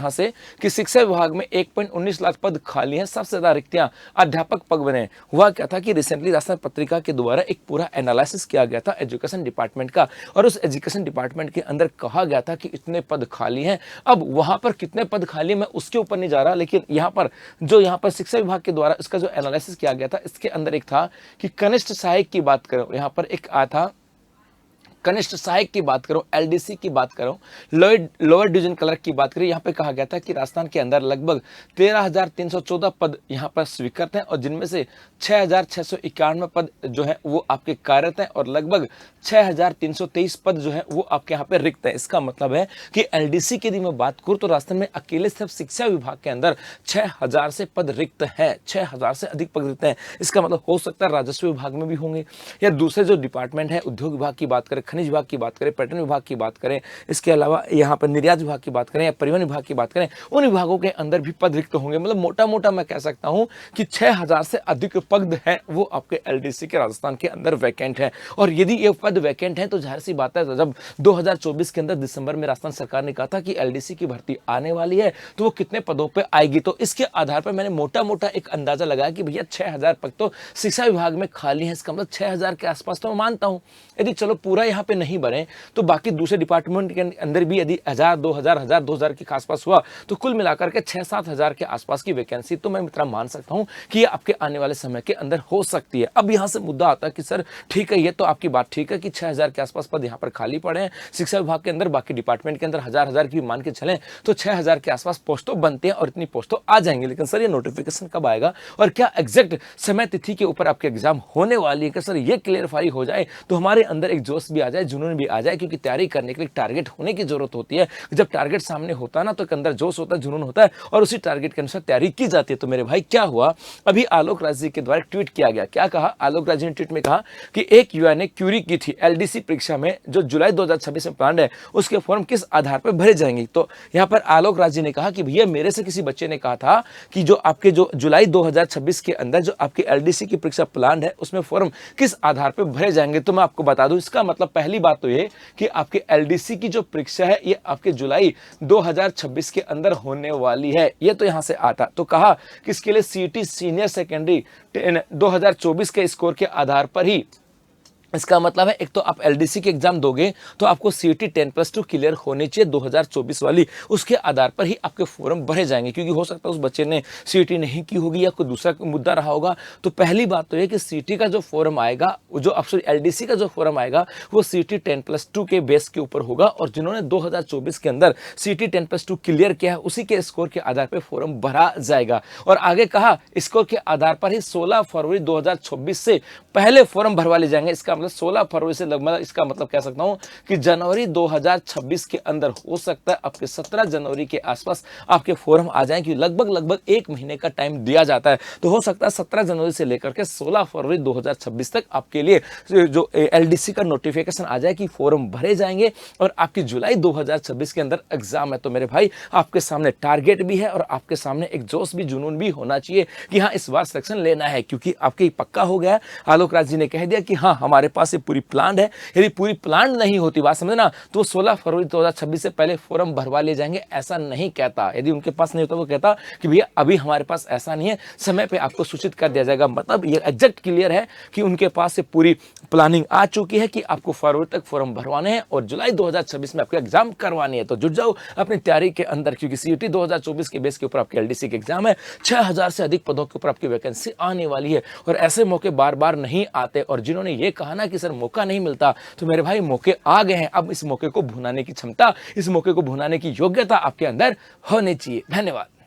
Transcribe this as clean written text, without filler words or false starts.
यहाँ से कि शिक्षा विभाग में 1.19 लाख पद खाली हैं, सबसे ज्यादा रिक्तियां अध्यापक पद बने। हुआ क्या था कि रिसेंटली राजस्थान पत्रिका के द्वारा एक पूरा एनालिसिस किया गया था एजुकेशन डिपार्टमेंट का, और उस एजुकेशन डिपार्टमेंट के अंदर कहा गया था कि इतने पद खाली हैं। अब वहां पर कितने पद खाली मैं उसके ऊपर नहीं जा रहा, लेकिन यहाँ पर शिक्षा विभाग के द्वारा इसका जो एनालिसिस किया गया था, इसके अंदर एक था कि कनिष्ठ सहायक की बात करो, यहाँ पर एक आया था कनिष्ठ सहायक की बात करो, एलडीसी की बात करो, लोअर डिवीजन क्लर्क की बात करें, यहाँ पे कहा गया था कि राजस्थान के अंदर लगभग 13,314 पद यहाँ पर स्वीकृत हैं, और जिनमें से 6,691 पद जो है वो आपके कार्यरत हैं, और लगभग 6,323 पद जो है वो आपके यहाँ पे रिक्त है। इसका मतलब है कि एलडीसी की यदि मैं बात करूँ तो राजस्थान में अकेले सिर्फ शिक्षा विभाग के अंदर 6,000 से पद रिक्त हैं, 6,000 से अधिक पद रिक्त हैं। इसका मतलब हो सकता है राजस्व विभाग में भी होंगे, या दूसरे जो डिपार्टमेंट है, उद्योग विभाग की बात करें, खनिज विभाग की बात करें, पर्यटन विभाग की बात करें, इसके अलावा यहाँ पर निर्यात विभाग की बात करें या परिवहन विभाग की बात करें, उन विभागों के अंदर भी पद रिक्त होंगे। मतलब मोटा मोटा मैं कह सकता हूं कि 6,000 से अधिक पद हैं वो आपके एलडीसी के राजस्थान के अंदर वैकेंट है। और यदि ये पद वैकेंट है तो जाहिर सी बात है, जब 2024 के अंदर दिसंबर में राजस्थान सरकार ने कहा था कि एलडीसी की भर्ती आने वाली है तो वो कितने पदों पर आएगी, तो इसके आधार पर मैंने मोटा मोटा एक अंदाजा लगाया कि भैया 6,000 पद तो शिक्षा विभाग में खाली है। इसका मतलब 6,000 के आसपास तो मैं मानता हूं, यदि चलो पूरा यहाँ पे नहीं बने तो बाकी दूसरे डिपार्टमेंट के अंदर भी यदि 1,000, 2,000 के आसपास हुआ तो कुल मिलाकर के 6-7 हजार के आसपास की वैकेंसी तो मैं मित्रा मान सकता हूं कि ये आपके आने वाले समय के अंदर हो सकती है। अब यहां से मुद्दा आता है कि सर ठीक है, ये तो आपकी बात ठीक है कि 6,000 के आसपास पद यहाँ पर खाली पड़े हैं शिक्षा विभाग के अंदर, बाकी डिपार्टमेंट के अंदर 1,000 की मान के चलें तो 6,000 के आसपास पोस्ट तो बनते हैं और इतनी पोस्ट तो आ जाएंगे। लेकिन सर ये नोटिफिकेशन कब आएगा और क्या एग्जैक्ट समय तिथि के ऊपर आपके एग्जाम होने वाली है, कि सर ये क्लियरफाई हो जाए तो हमारे अंदर एक जोश भी आ जाए, जुनून भी आ जाए, क्योंकि तैयारी करने के लिए टारगेट होने की जरूरत होती है। जब टारगेट सामने होता है ना तो एक अंदर जोश होता है, जुनून होता है और उसी टारगेट के अनुसार तैयारी की जाती है। तो मेरे भाई क्या हुआ, अभी आलोक राज जी के द्वारा ट्वीट किया गया, क्या कहा आलोक राज जी ने ट्वीट में कहा कि एक युवा ने क्यूरी की थी एलडीसी परीक्षा में जो जुलाई 2026 में प्लान है उसके फॉर्म किस आधार पर भरे जाएंगे। तो यहाँ पर आलोक राज जी ने कहा कि भैया मेरे से किसी बच्चे ने कहा था कि जो आपके जो जुलाई 2026 के अंदर जो आपकी एलडीसी की परीक्षा प्लान है उसमें फॉर्म किस आधार पर भरे जाएंगे। तो मैं आपको बता दूं, इसका मतलब पहली बात तो ये कि आपके एलडीसी की जो परीक्षा है ये आपके जुलाई 2026 के अंदर होने वाली है। ये तो यहां से आता, तो कहा कि इसके लिए सीईटी सीनियर सेकेंडरी 2024 के स्कोर के आधार पर ही, इसका मतलब है एक तो आप एलडीसी के एग्जाम दोगे तो आपको सीईटी 10+2 क्लियर होनी चाहिए 2024 वाली, उसके आधार पर ही आपके फॉर्म भरे जाएंगे। क्योंकि हो सकता है उस बच्चे ने सीईटी नहीं की होगी या कोई दूसरा मुद्दा रहा होगा। तो पहली बात तो ये कि सीईटी का जो फॉर्म आएगा, जो सॉरी एलडीसी का जो फॉर्म आएगा वो सीईटी 10+2 के बेस के ऊपर होगा, और जिन्होंने 2024 के अंदर सीईटी 10+2 क्लियर किया है उसी के स्कोर के आधार पर फॉर्म भरा जाएगा। और आगे कहा स्कोर के आधार पर ही 16 फरवरी 2026 से पहले फॉर्म भरवा ले जाएंगे। इसका मतलब 16 फरवरी से लगभग, इसका मतलब कह सकता हूं कि जनवरी 2026 के अंदर हो सकता है आपके 17 जनवरी के आसपास आपके फॉर्म आ जाएं, कि लगभग 1 महीने का टाइम दिया जाता है। तो हो सकता है 17 जनवरी से लेकर के 16 फरवरी 2026 तक आपके लिए जो एलडीसी का नोटिफिकेशन आ जाए कि फॉर्म भरे जाएंगे और आपकी जुलाई 2026 के अंदर एग्जाम है। तो मेरे भाई आपके सामने टारगेट भी है और आपके सामने एक जोश भी, जुनून भी होना चाहिए कि हाँ इस बार सिलेक्शन लेना है, क्योंकि आपके पक्का हो गया। आलोक राज जी ने कह दिया कि हाँ हमारे पास ये पूरी प्लान है। यदि पूरी प्लान नहीं होती, बात समझना, तो 16 फरवरी 2026 से पहले फॉर्म भरवा ले जाएंगे, ऐसा नहीं कहता। यदि उनके पास नहीं होता वो कहता कि भैया अभी हमारे पास ऐसा नहीं है, समय पे आपको सूचित कर दिया जाएगा। मतलब ये एग्जैक्ट क्लियर है कि उनके पास से पूरी प्लानिंग आ चुकी है कि आपको फरवरी तक फॉर्म भरवाने हैं और जुलाई 2026 में आपको एग्जाम करवानी है। तो जुट जाओ अपनी तैयारी के अंदर, क्योंकि सीईटी 2024 के बेस के ऊपर आपके एलडीसी के एग्जाम है। 6,000 से अधिक पदों के ऊपर आपकी वैकेंसी आने वाली है और ऐसे मौके बार बार नहीं आते। और जिन्होंने ये कहा ना कि सर मौका नहीं मिलता, तो मेरे भाई मौके आ गए हैं। अब इस मौके को भुनाने की क्षमता, इस मौके को भुनाने की योग्यता आपके अंदर होनी चाहिए। धन्यवाद।